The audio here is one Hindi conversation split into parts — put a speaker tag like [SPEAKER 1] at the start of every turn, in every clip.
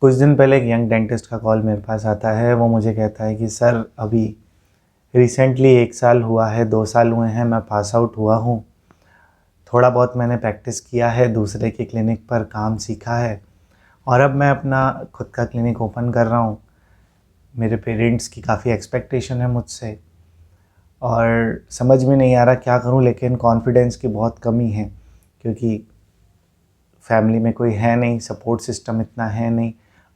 [SPEAKER 1] कुछ दिन पहले एक यंग डेंटिस्ट का कॉल मेरे पास आता है। वो मुझे कहता है कि सर अभी रिसेंटली 1 साल हुआ है, 2 साल हुए हैं, मैं पास आउट हुआ हूँ। थोड़ा बहुत मैंने प्रैक्टिस किया है, दूसरे की क्लिनिक पर काम सीखा है और अब मैं अपना खुद का क्लिनिक ओपन कर रहा हूँ। मेरे पेरेंट्स की काफ़ी एक्सपेक्टेशन है मुझसे और समझ में नहीं आ रहा क्या करूँ, लेकिन कॉन्फिडेंस की बहुत कमी है क्योंकि फैमिली में कोई है नहीं, सपोर्ट सिस्टम इतना है नहीं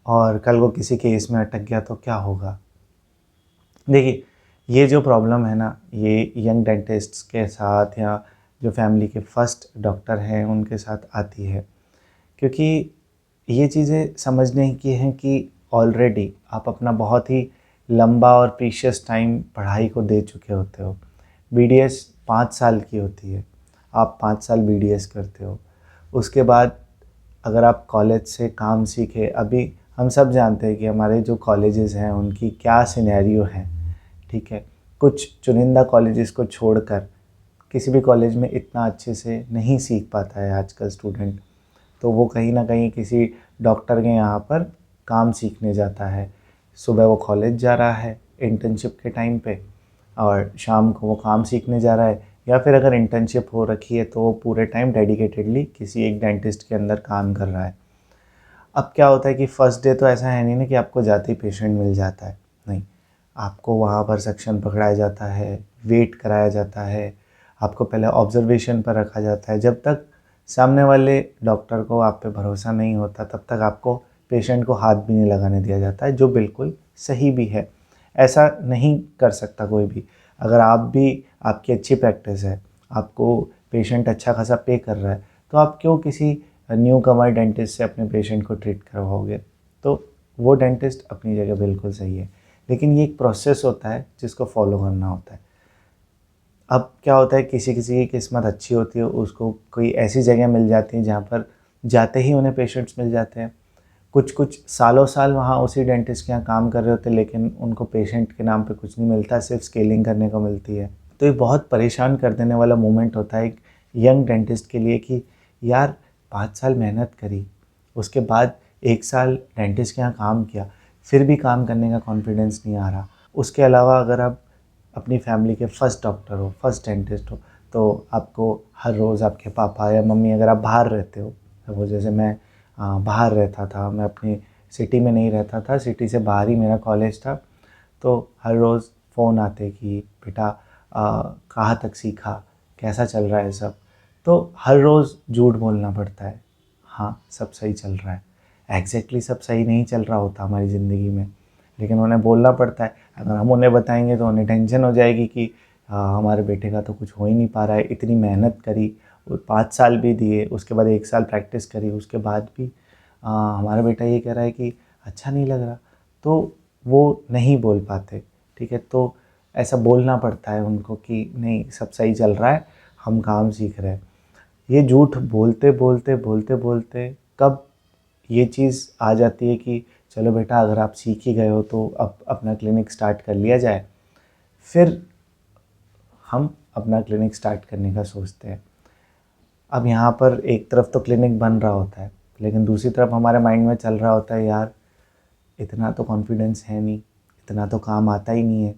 [SPEAKER 1] और कल को किसी केस में अटक गया तो क्या होगा। देखिए, ये जो प्रॉब्लम है ना, ये यंग डेंटिस्ट्स के साथ या जो फैमिली के फर्स्ट डॉक्टर हैं उनके साथ आती है, क्योंकि ये चीज़ें समझने की हैं कि ऑलरेडी आप अपना बहुत ही लंबा और प्रीशियस टाइम पढ़ाई को दे चुके होते हो। बीडीएस 5 साल की होती है, आप 5 साल बीडीएस करते हो। उसके बाद अगर आप कॉलेज से काम सीखे, अभी हम सब जानते हैं कि हमारे जो कॉलेजेस हैं उनकी क्या सिनेरियो है, ठीक है। कुछ चुनिंदा कॉलेजेस को छोड़कर किसी भी कॉलेज में इतना अच्छे से नहीं सीख पाता है आजकल स्टूडेंट। तो वो कहीं ना कहीं किसी डॉक्टर के यहाँ पर काम सीखने जाता है। सुबह वो कॉलेज जा रहा है इंटर्नशिप के टाइम पे और शाम को वो काम सीखने जा रहा है, या फिर अगर इंटर्नशिप हो रखी है तो वो पूरे टाइम डेडिकेटेडली किसी एक डेंटिस्ट के अंदर काम कर रहा है। अब क्या होता है कि फ़र्स्ट डे तो ऐसा है नहीं ना कि आपको जाते ही पेशेंट मिल जाता है, नहीं। आपको वहाँ पर सेक्शन पकड़ाया जाता है, वेट कराया जाता है, आपको पहले ऑब्जर्वेशन पर रखा जाता है। जब तक सामने वाले डॉक्टर को आप पे भरोसा नहीं होता तब तक आपको पेशेंट को हाथ भी नहीं लगाने दिया जाता है, जो बिल्कुल सही भी है। ऐसा नहीं कर सकता कोई भी। अगर आप भी, आपकी अच्छी प्रैक्टिस है, आपको पेशेंट अच्छा खासा पे कर रहा है, तो आप क्यों किसी न्यू कमर डेंटिस्ट से अपने पेशेंट को ट्रीट करवाओगे। तो वो डेंटिस्ट अपनी जगह बिल्कुल सही है, लेकिन ये एक प्रोसेस होता है जिसको फॉलो करना होता है। अब क्या होता है, किसी किसी की किस्मत अच्छी होती है, उसको कोई ऐसी जगह मिल जाती है जहाँ पर जाते ही उन्हें पेशेंट्स मिल जाते हैं। कुछ कुछ सालों साल वहाँ उसी डेंटिस्ट के यहाँ काम कर रहे होते हैं, लेकिन उनको पेशेंट के नाम पे कुछ नहीं मिलता, सिर्फ स्केलिंग करने को मिलती है। तो ये बहुत परेशान कर देने वाला मोमेंट होता है एक यंग डेंटिस्ट के लिए कि यार 5 साल मेहनत करी, उसके बाद 1 साल डेंटिस्ट के यहाँ काम किया, फिर भी काम करने का कॉन्फिडेंस नहीं आ रहा। उसके अलावा अगर आप अपनी फैमिली के फर्स्ट डॉक्टर हो, फर्स्ट डेंटिस्ट हो, तो आपको हर रोज़ आपके पापा या मम्मी, अगर आप बाहर रहते हो, वो जैसे मैं बाहर रहता था, मैं अपनी सिटी में नहीं रहता था, सिटी से बाहर ही मेरा कॉलेज था, तो हर रोज़ फ़ोन आते कि बेटा कहाँ तक सीखा, कैसा चल रहा है सब। तो हर रोज़ झूठ बोलना पड़ता है, हाँ सब सही चल रहा है। एग्जैक्टली सब सही नहीं चल रहा होता हमारी ज़िंदगी में, लेकिन उन्हें बोलना पड़ता है। अगर हम उन्हें बताएंगे तो उन्हें टेंशन हो जाएगी कि हमारे बेटे का तो कुछ हो ही नहीं पा रहा है, इतनी मेहनत करी, 5 साल भी दिए, उसके बाद 1 साल प्रैक्टिस करी, उसके बाद भी हमारा बेटा ये कह रहा है कि अच्छा नहीं लग रहा। तो वो नहीं बोल पाते, ठीक है। तो ऐसा बोलना पड़ता है उनको कि नहीं सब सही चल रहा है, हम काम सीख रहे हैं। ये झूठ बोलते बोलते बोलते बोलते कब ये चीज़ आ जाती है कि चलो बेटा अगर आप सीख ही गए हो तो अब अपना क्लिनिक स्टार्ट कर लिया जाए। फिर हम अपना क्लिनिक स्टार्ट करने का सोचते हैं। अब यहाँ पर एक तरफ तो क्लिनिक बन रहा होता है, लेकिन दूसरी तरफ हमारे माइंड में चल रहा होता है यार इतना तो कॉन्फिडेंस है नहीं, इतना तो काम आता ही नहीं है,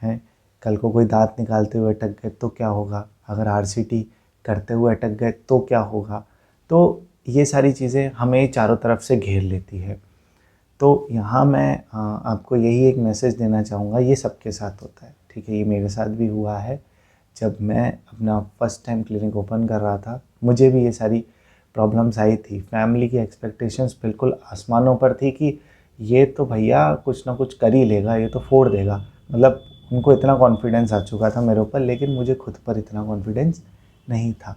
[SPEAKER 1] हैं। कल को कोई दांत निकालते हुए अटक गए तो क्या होगा, अगर आरसीटी करते हुए अटक गए तो क्या होगा। तो ये सारी चीज़ें हमें चारों तरफ से घेर लेती है। तो यहाँ मैं आपको यही एक मैसेज देना चाहूँगा, ये सबके साथ होता है, ठीक है। ये मेरे साथ भी हुआ है। जब मैं अपना फर्स्ट टाइम क्लिनिक ओपन कर रहा था, मुझे भी ये सारी प्रॉब्लम्स आई थी। फैमिली की एक्सपेक्टेशंस बिल्कुल आसमानों पर थी कि ये तो भैया कुछ ना कुछ कर ही लेगा, ये तो फोड़ देगा। मतलब उनको इतना कॉन्फिडेंस आ चुका था मेरे ऊपर, लेकिन मुझे खुद पर इतना कॉन्फिडेंस नहीं था।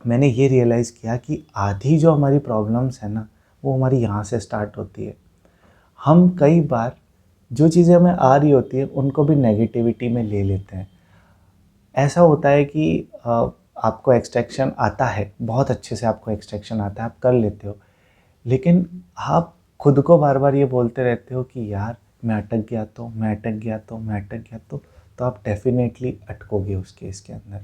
[SPEAKER 1] मैंने ये रियलाइज़ किया कि आधी जो हमारी प्रॉब्लम्स है ना, वो हमारी यहाँ से स्टार्ट होती है। हम कई बार जो चीज़ें हमें आ रही होती है उनको भी नेगेटिविटी में ले लेते हैं। ऐसा होता है कि आपको एक्सट्रैक्शन आता है, बहुत अच्छे से आपको एक्सट्रैक्शन आता है, आप कर लेते हो, लेकिन आप खुद को बार बार ये बोलते रहते हो कि यार मैं अटक गया तो, मैं अटक गया तो, मैं अटक गया तो आप डेफिनेटली अटकोगे उस केस के अंदर।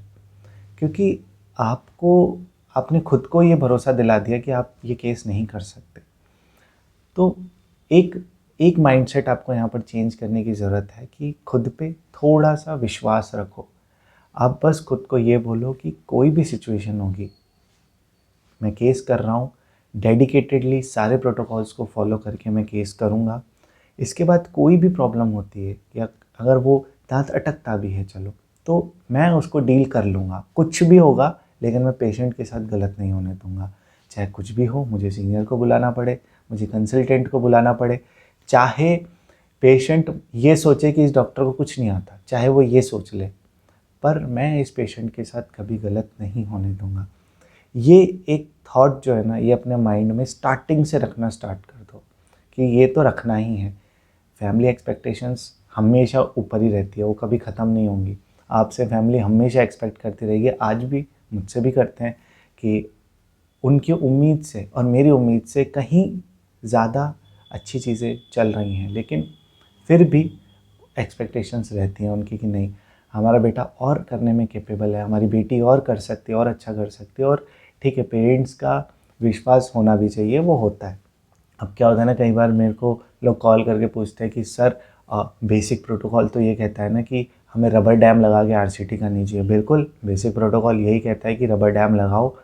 [SPEAKER 1] क्योंकि आपको, आपने खुद को ये भरोसा दिला दिया कि आप ये केस नहीं कर सकते। तो एक एक माइंडसेट आपको यहाँ पर चेंज करने की ज़रूरत है कि खुद पे थोड़ा सा विश्वास रखो। आप बस खुद को ये बोलो कि कोई भी सिचुएशन होगी, मैं केस कर रहा हूँ, डेडिकेटेडली सारे प्रोटोकॉल्स को फॉलो करके मैं केस करूँगा। इसके बाद कोई भी प्रॉब्लम होती है या अगर वो दांत अटकता भी है, चलो तो मैं उसको डील कर लूँगा, कुछ भी होगा लेकिन मैं पेशेंट के साथ गलत नहीं होने दूँगा। चाहे कुछ भी हो, मुझे सीनियर को बुलाना पड़े, मुझे कंसल्टेंट को बुलाना पड़े, चाहे पेशेंट ये सोचे कि इस डॉक्टर को कुछ नहीं आता, चाहे वो ये सोच ले, पर मैं इस पेशेंट के साथ कभी गलत नहीं होने दूँगा। ये एक थॉट जो है ना, ये अपने माइंड में स्टार्टिंग से रखना स्टार्ट कर दो कि ये तो रखना ही है। फैमिली एक्सपेक्टेशंस हमेशा ऊपर ही रहती है, वो कभी ख़त्म नहीं होंगी। आपसे फैमिली हमेशा एक्सपेक्ट करती रहेगी, आज भी मुझसे भी करते हैं कि उनकी उम्मीद से और मेरी उम्मीद से कहीं ज़्यादा अच्छी चीज़ें चल रही हैं, लेकिन फिर भी एक्सपेक्टेशंस रहती हैं उनकी कि नहीं, हमारा बेटा और करने में कैपेबल है, हमारी बेटी और कर सकती है और अच्छा कर सकती है। और ठीक है, पेरेंट्स का विश्वास होना भी चाहिए, वो होता है। अब क्या होता है ना, कई बार मेरे को लोग कॉल करके पूछते हैं कि सर बेसिक प्रोटोकॉल तो ये कहता है ना कि हमें रबर डैम लगा के आरसीटी करनी चाहिए। बिल्कुल, बेसिक प्रोटोकॉल यही कहता है कि रबर डैम लगाओ,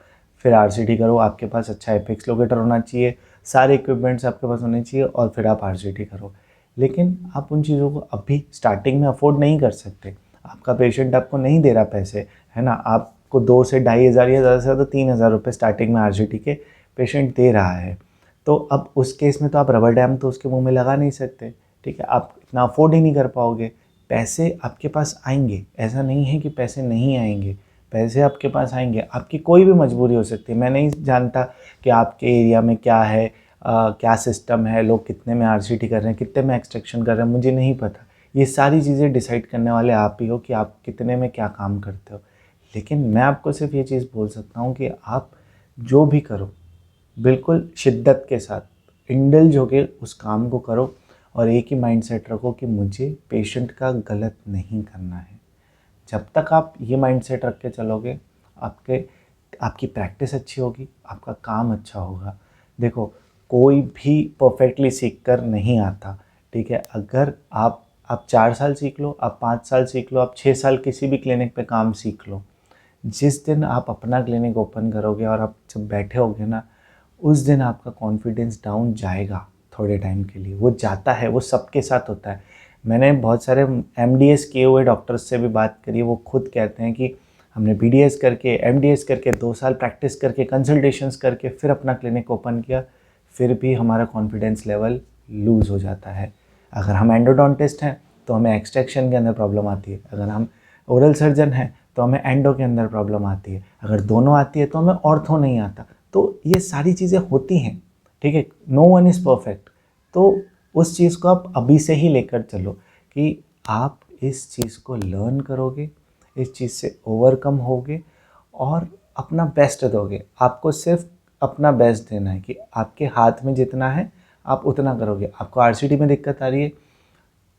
[SPEAKER 1] फिर आरसीटी करो। आपके पास अच्छा एपेक्स लोकेटर होना चाहिए, सारे इक्विपमेंट्स आपके पास होने चाहिए और फिर आप आरसीटी करो। लेकिन आप उन चीज़ों को अभी स्टार्टिंग में अफोर्ड नहीं कर सकते। आपका पेशेंट आपको नहीं दे रहा पैसे, है ना, आपको 2 से 2,500 या ज़्यादा से ज़्यादा 3,000 रुपये स्टार्टिंग में आरसीटी के पेशेंट दे रहा है। तो अब उस केस में तो आप रबर डैम तो उसके मुंह में लगा नहीं सकते, ठीक है, आप इतना अफोर्ड ही नहीं कर पाओगे। पैसे आपके पास आएंगे, ऐसा नहीं है कि पैसे नहीं आएंगे, पैसे आपके पास आएंगे। आपकी कोई भी मजबूरी हो सकती है, मैं नहीं जानता कि आपके एरिया में क्या है, क्या सिस्टम है, लोग कितने में आरसीटी कर रहे हैं, कितने में एक्सट्रैक्शन कर रहे हैं, मुझे नहीं पता। ये सारी चीज़ें डिसाइड करने वाले आप ही हो कि आप कितने में क्या काम करते हो। लेकिन मैं आपको सिर्फ ये चीज़ बोल सकता हूँ कि आप जो भी करो बिल्कुल शिद्दत के साथ इंडल्ज होके उस काम को करो और एक ही माइंडसेट रखो कि मुझे पेशेंट का गलत नहीं करना है। जब तक आप ये माइंडसेट रख के चलोगे, आपकी प्रैक्टिस अच्छी होगी, आपका काम अच्छा होगा। देखो, कोई भी परफेक्टली सीख कर नहीं आता, ठीक है। अगर आप 4 साल सीख लो, आप 5 साल सीख लो, आप 6 साल किसी भी क्लिनिक पे काम सीख लो, जिस दिन आप अपना क्लिनिक ओपन करोगे और आप जब बैठे होगे ना, उस दिन आपका कॉन्फिडेंस डाउन जाएगा थोड़े टाइम के लिए। वो जाता है, वो सबके साथ होता है। मैंने बहुत सारे एमडीएस किए हुए डॉक्टर्स से भी बात करी, वो खुद कहते हैं कि हमने बीडीएस करके, एमडीएस करके, 2 साल प्रैक्टिस करके, कंसल्टेशंस करके फिर अपना क्लिनिक ओपन किया, फिर भी हमारा कॉन्फिडेंस लेवल लूज़ हो जाता है। अगर हम एंडोडोंटिस्ट हैं तो हमें एक्सट्रैक्शन के अंदर प्रॉब्लम आती है, अगर हम ओरल सर्जन हैं तो हमें एंडो के अंदर प्रॉब्लम आती है, अगर दोनों आती है तो हमें ऑर्थो नहीं आता। तो ये सारी चीज़ें होती हैं, ठीक है, नो वन इज़ परफेक्ट। तो उस चीज़ को आप अभी से ही लेकर चलो कि आप इस चीज़ को लर्न करोगे, इस चीज़ से ओवरकम होगे और अपना बेस्ट दोगे। आपको सिर्फ अपना बेस्ट देना है कि आपके हाथ में जितना है आप उतना करोगे। आपको आरसीटी में दिक्कत आ रही है,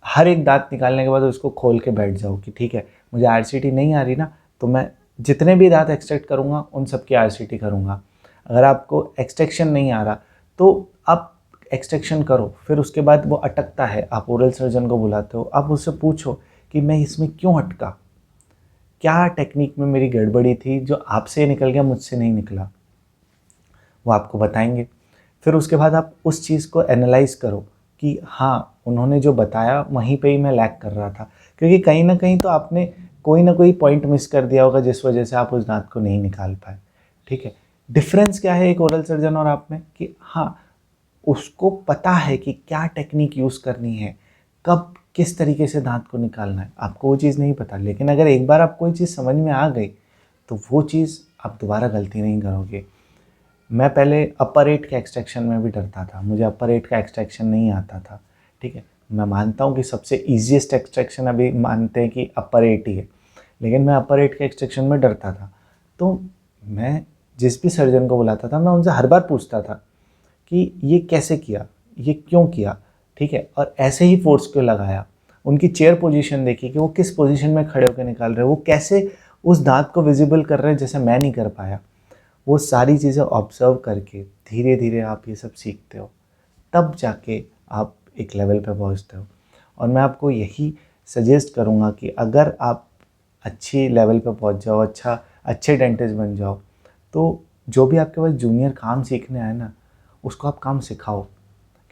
[SPEAKER 1] हर एक दांत निकालने के बाद उसको खोल के बैठ जाओ कि ठीक है, मुझे आरसीटी नहीं आ रही ना, तो मैं जितने भी दांत एक्सट्रैक्ट करूँगा उन सब की आरसीटी करूँगा। अगर आपको एक्सट्रैक्शन नहीं आ रहा तो आप एक्सट्रैक्शन करो, फिर उसके बाद वो अटकता है, आप ओरल सर्जन को बुलाते हो, आप उससे पूछो कि मैं इसमें क्यों अटका, क्या टेक्निक में मेरी गड़बड़ी थी जो आपसे निकल गया, मुझसे नहीं निकला, वो आपको बताएंगे। फिर उसके बाद आप उस चीज़ को एनालाइज़ करो कि हाँ, उन्होंने जो बताया वहीं पे ही मैं लैग कर रहा था, क्योंकि कहीं ना कहीं तो आपने कोई ना कोई पॉइंट मिस कर दिया होगा जिस वजह से आप उस दांत को नहीं निकाल पाए, ठीक है। डिफरेंस क्या है एक ओरल सर्जन और आप में कि हाँ, उसको पता है कि क्या टेक्निक यूज़ करनी है, कब किस तरीके से दांत को निकालना है, आपको वो चीज़ नहीं पता। लेकिन अगर एक बार आप कोई चीज़ समझ में आ गई तो वो चीज़ आप दोबारा गलती नहीं करोगे। मैं पहले अपर एट के एक्सट्रैक्शन में भी डरता था, मुझे अपर एट का एक्सट्रैक्शन नहीं आता था, ठीक है। मैं मानता हूँ कि सबसे ईजीएस्ट एक्सट्रैक्शन अभी मानते हैं कि अपर एट ही है, लेकिन मैं अपर एट के एक्सट्रैक्शन में डरता था। तो मैं जिस भी सर्जन को बुलाता था, मैं उनसे हर बार पूछता था कि ये कैसे किया, ये क्यों किया, ठीक है, और ऐसे ही फोर्स क्यों लगाया। उनकी चेयर पोजीशन देखी कि वो किस पोजीशन में खड़े होकर निकाल रहे हैं, वो कैसे उस दांत को विजिबल कर रहे हैं जैसे मैं नहीं कर पाया। वो सारी चीज़ें ऑब्जर्व करके धीरे धीरे आप ये सब सीखते हो। तब जाके आप एक लेवल पे पहुंचते हो। और मैं आपको यही सजेस्ट करूंगा कि अगर आप अच्छी लेवल पे पहुंच जाओ, अच्छे डेंटिस्ट बन जाओ, तो जो भी आपके पास जूनियर काम सीखने आए ना, उसको आप काम सिखाओ।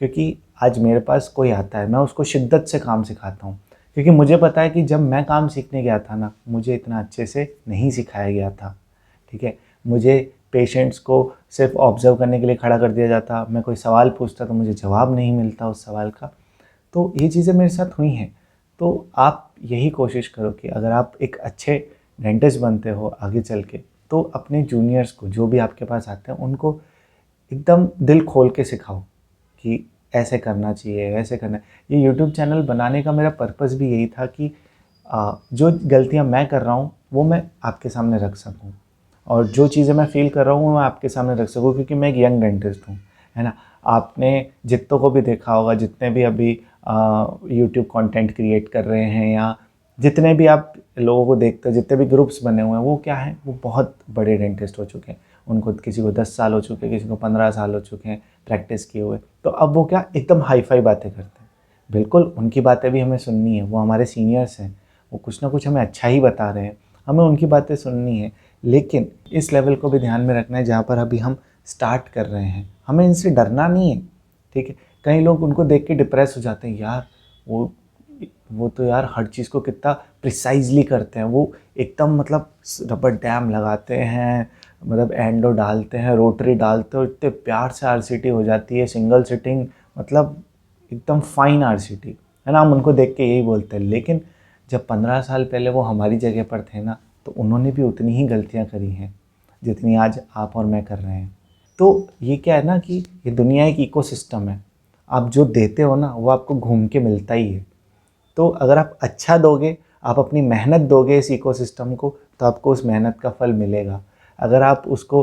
[SPEAKER 1] क्योंकि आज मेरे पास कोई आता है, मैं उसको शिद्दत से काम सिखाता हूँ, क्योंकि मुझे पता है कि जब मैं काम सीखने गया था ना, मुझे इतना अच्छे से नहीं सिखाया गया था। ठीक है, मुझे पेशेंट्स को सिर्फ ऑब्जर्व करने के लिए खड़ा कर दिया जाता, मैं कोई सवाल पूछता तो मुझे जवाब नहीं मिलता उस सवाल का। तो ये चीज़ें मेरे साथ हुई हैं। तो आप यही कोशिश करो कि अगर आप एक अच्छे डेंटिस्ट बनते हो आगे चल के, तो अपने जूनियर्स को, जो भी आपके पास आते हैं, उनको एकदम दिल खोल के सिखाओ कि ऐसे करना चाहिए, ऐसे करना। ये यूट्यूब चैनल बनाने का मेरा पर्पस भी यही था कि जो गलतियाँ मैं कर रहा हूँ वो मैं आपके सामने रख सकूँ, और जो चीज़ें मैं फ़ील कर रहा हूँ वो मैं आपके सामने रख सकूँ, क्योंकि मैं एक यंग डेंटिस्ट हूँ, है ना। आपने जितनों को भी देखा होगा, जितने भी अभी यूट्यूब कंटेंट क्रिएट कर रहे हैं, या जितने भी आप लोगों को देखते हो, जितने भी ग्रुप्स बने हुए हैं, वो क्या है, वो बहुत बड़े डेंटिस्ट हो चुके हैं। उनको किसी को 10 साल हो चुके हैं, किसी को 15 साल हो चुके हैं प्रैक्टिस किए हुए। तो अब वो क्या एकदम हाई फाई बातें करते हैं। बिल्कुल उनकी बातें भी हमें सुननी है, वो हमारे सीनियर्स हैं, वो कुछ ना कुछ हमें अच्छा ही बता रहे हैं, हमें उनकी बातें सुननी है। लेकिन इस लेवल को भी ध्यान में रखना है जहाँ पर अभी हम स्टार्ट कर रहे हैं, हमें इनसे डरना नहीं है। ठीक है, कई लोग उनको देख के डिप्रेस हो जाते हैं, यार वो तो यार हर चीज़ को कितना प्रिसाइजली करते हैं, वो एकदम मतलब रबर डैम लगाते हैं, मतलब एंडो डालते हैं, रोटरी डालते हैं, इतने प्यार से आरसीटी हो जाती है, सिंगल सिटिंग, मतलब एकदम फाइन आरसीटी, है ना। हम उनको देख के यही बोलते हैं, लेकिन जब 15 साल पहले वो हमारी जगह पर थे ना, तो उन्होंने भी उतनी ही गलतियाँ करी हैं जितनी आज आप और मैं कर रहे हैं। तो ये क्या है ना कि ये दुनिया एक इकोसिस्टम है, आप जो देते हो ना वो आपको घूम के मिलता ही है। तो अगर आप अच्छा दोगे, आप अपनी मेहनत दोगे इस इकोसिस्टम को, तो आपको उस मेहनत का फल मिलेगा। अगर आप उसको,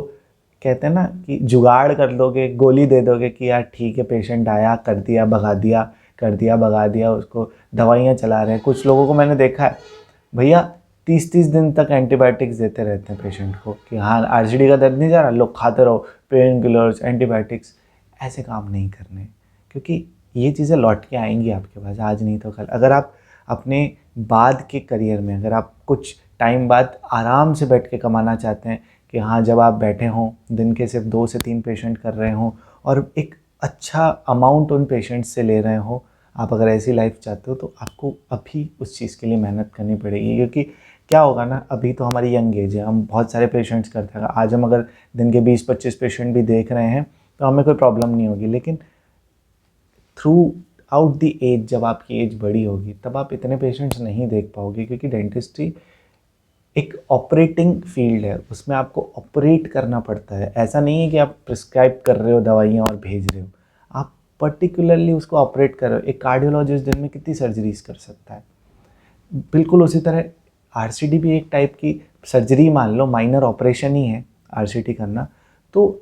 [SPEAKER 1] कहते हैं ना कि जुगाड़ कर दोगे, गोली दे दोगे कि यार ठीक है, पेशेंट आया, कर दिया भगा दिया, कर दिया भगा दिया, उसको दवाइयाँ चला रहे हैं। कुछ लोगों को मैंने देखा है भैया, 30-30 दिन तक एंटीबायोटिक्स देते रहते हैं पेशेंट को कि हाँ आरसीडी का दर्द नहीं जा रहा, लोग खाते रहो पेन किलर्स, एंटीबायोटिक्स। ऐसे काम नहीं करने, क्योंकि ये चीज़ें लौट के आएंगी आपके पास, आज नहीं तो कल। अगर आप अपने बाद के करियर में, अगर आप कुछ टाइम बाद आराम से बैठ के कमाना चाहते हैं, कि हाँ जब आप बैठे हों, दिन के सिर्फ 2 से 3 पेशेंट कर रहे हों, और एक अच्छा अमाउंट उन पेशेंट्स से ले रहे हो, आप अगर ऐसी लाइफ चाहते हो, तो आपको अभी उस चीज़ के लिए मेहनत करनी पड़ेगी। क्योंकि क्या होगा ना, अभी तो हमारी यंग एज है, हम बहुत सारे पेशेंट्स करते हैं। आज हम अगर दिन के 20-25 पेशेंट भी देख रहे हैं तो हमें कोई प्रॉब्लम नहीं होगी, लेकिन थ्रू आउट द एज, जब आपकी एज बड़ी होगी, तब आप इतने पेशेंट्स नहीं देख पाओगे, क्योंकि डेंटिस्ट्री एक ऑपरेटिंग फील्ड है, उसमें आपको ऑपरेट करना पड़ता है। ऐसा नहीं है कि आप प्रिस्क्राइब कर रहे हो दवाइयाँ और भेज रहे हो, आप पर्टिकुलरली उसको ऑपरेट कर रहे हो। एक कार्डियोलॉजिस्ट दिन में कितनी सर्जरीज कर सकता है, बिल्कुल उसी तरह आरसीटी भी एक टाइप की सर्जरी, मान लो माइनर ऑपरेशन ही है आरसीटी करना, तो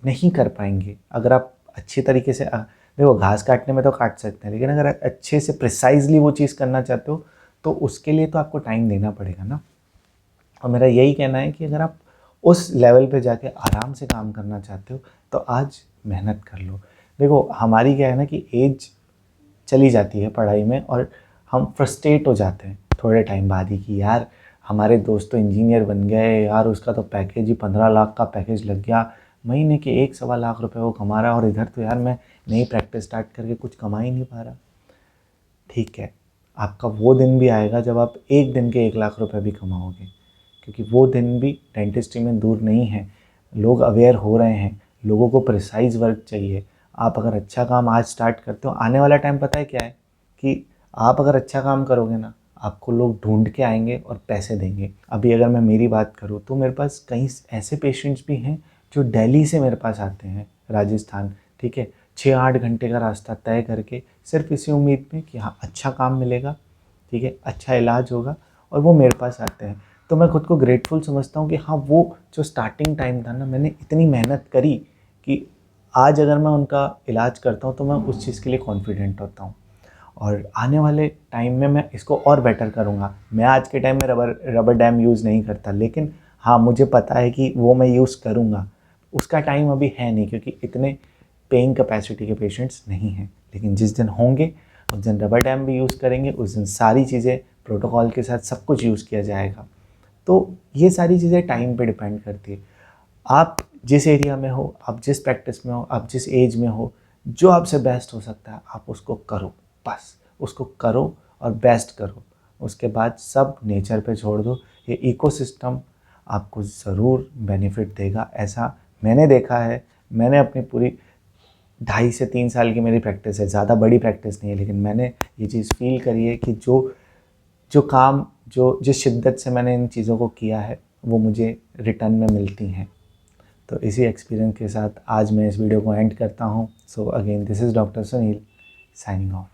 [SPEAKER 1] नहीं कर पाएंगे अगर आप अच्छी तरीके से देखो, घास काटने में तो काट सकते हैं, लेकिन अगर अच्छे से प्रिसाइजली वो चीज़ करना चाहते हो, तो उसके लिए तो आपको टाइम देना पड़ेगा ना। और मेरा यही कहना है कि अगर आप उस लेवल पे जाके आराम से काम करना चाहते हो, तो आज मेहनत कर लो। देखो हमारी क्या है ना कि एज चली जाती है पढ़ाई में, और हम फ्रस्ट्रेट हो जाते हैं थोड़े टाइम बाद ही कि यार हमारे दोस्त तो इंजीनियर बन गए, यार उसका तो पैकेज ही 15 लाख का पैकेज लग गया, महीने के 1-1.25 लाख रुपए वो कमा रहा है, और इधर तो यार मैं नई प्रैक्टिस स्टार्ट करके कुछ कमा ही नहीं पा रहा। ठीक है, आपका वो दिन भी आएगा जब आप एक दिन के 1 लाख रुपए भी कमाओगे, क्योंकि वो दिन भी डेंटिस्ट्री में दूर नहीं है। लोग अवेयर हो रहे हैं, लोगों को प्रिसाइज वर्क चाहिए। आप अगर अच्छा काम आज स्टार्ट करते हो, आने वाला टाइम पता है क्या है, कि आप अगर अच्छा काम करोगे ना, आपको लोग ढूंढ के आएंगे और पैसे देंगे। अभी अगर मैं मेरी बात करूँ, तो मेरे पास कई ऐसे पेशेंट्स भी हैं जो दिल्ली से मेरे पास आते हैं, राजस्थान, ठीक है, 6-8 घंटे का रास्ता तय करके, सिर्फ इसी उम्मीद में कि हाँ अच्छा काम मिलेगा, ठीक है, अच्छा इलाज होगा, और वो मेरे पास आते हैं। तो मैं खुद को ग्रेटफुल समझता हूँ कि हाँ वो जो स्टार्टिंग टाइम था ना, मैंने इतनी मेहनत करी कि आज अगर मैं उनका इलाज करता हूँ तो मैं उस चीज़ के लिए कॉन्फिडेंट होता हूँ। और आने वाले टाइम में मैं इसको और बेटर करूँगा। मैं आज के टाइम में रबर डैम यूज़ नहीं करता, लेकिन हाँ मुझे पता है कि वो मैं यूज़ करूँगा। उसका टाइम अभी है नहीं, क्योंकि इतने पेइंग कैपेसिटी के पेशेंट्स नहीं हैं, लेकिन जिस दिन होंगे उस दिन रबर डैम भी यूज़ करेंगे, उस दिन सारी चीज़ें प्रोटोकॉल के साथ सब कुछ यूज़ किया जाएगा। तो ये सारी चीज़ें टाइम पे डिपेंड करती है। आप जिस एरिया में हो, आप जिस प्रैक्टिस में हो, आप जिस एज में हो, जो आपसे बेस्ट हो सकता है आप उसको करो, बस उसको करो और बेस्ट करो। उसके बाद सब नेचर पे छोड़ दो। ये इकोसिस्टम आपको ज़रूर बेनिफिट देगा, ऐसा मैंने देखा है। मैंने अपनी पूरी 2.5 से 3 साल की मेरी प्रैक्टिस है, ज़्यादा बड़ी प्रैक्टिस नहीं है, लेकिन मैंने ये चीज़ फील करी है कि जो जो काम जो जिस शिद्दत से मैंने इन चीज़ों को किया है वो मुझे रिटर्न में मिलती हैं। तो इसी एक्सपीरियंस के साथ आज मैं इस वीडियो को एंड करता हूँ। So again this is doctor Sunil signing off.